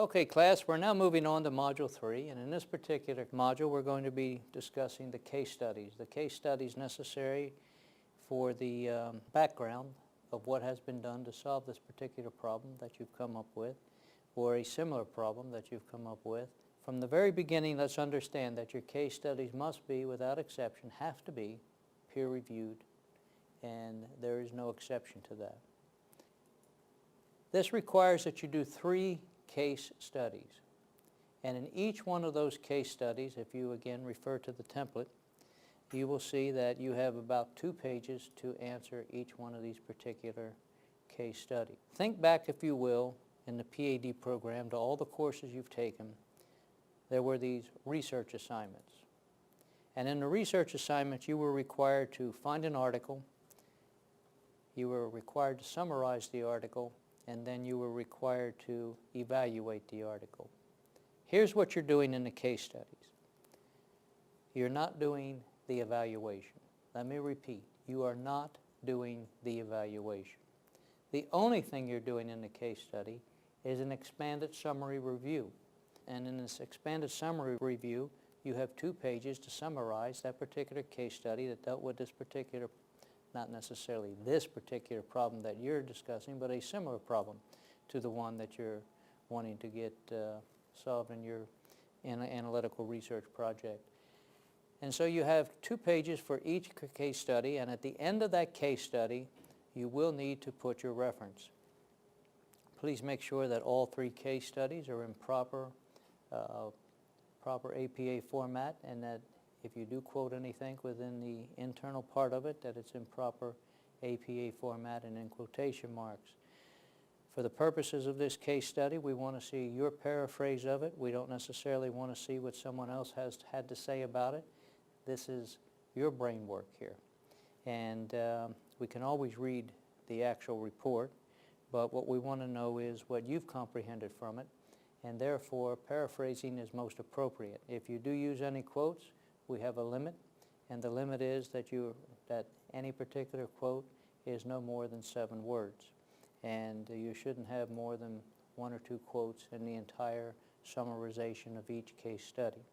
Okay, class, we're now moving on to Module 3, and in this particular module we're going to be discussing the case studies. The case studies necessary for the background of what has been done to solve this particular problem that you've come up with, or a similar problem that you've come up with. From the very beginning, let's understand that your case studies must be, without exception, have to be peer-reviewed, and there is no exception to that. This requires that you do 3 case studies, and in each one of those case studies, if you again refer to the template, you will see that you have about 2 pages to answer each one of these particular case studies. Think back, if you will, in the PAD program to all the courses you've taken. There were these research assignments, and in the research assignments you were required to find an article, you were required to summarize the article, and then you were required to evaluate the article. Here's what you're doing in the case studies. You're not doing the evaluation. Let me repeat, you are not doing the evaluation. The only thing you're doing in the case study is an expanded summary review. And in this expanded summary review, you have 2 pages to summarize that particular case study that dealt with this particular, not necessarily this particular problem that you're discussing, but a similar problem to the one that you're wanting to get solved in your analytical research project. And so you have 2 pages for each case study, and at the end of that case study, you will need to put your reference. Please make sure that all 3 case studies are in proper APA format, and that if you do quote anything within the internal part of it, that it's in proper APA format and in quotation marks. For the purposes of this case study, we want to see your paraphrase of it. We don't necessarily want to see what someone else has had to say about it. This is your brain work here. And we can always read the actual report, but what we want to know is what you've comprehended from it, and therefore paraphrasing is most appropriate. If you do use any quotes, we have a limit, and the limit is that any particular quote is no more than 7 words. And you shouldn't have more than 1 or 2 quotes in the entire summarization of each case study.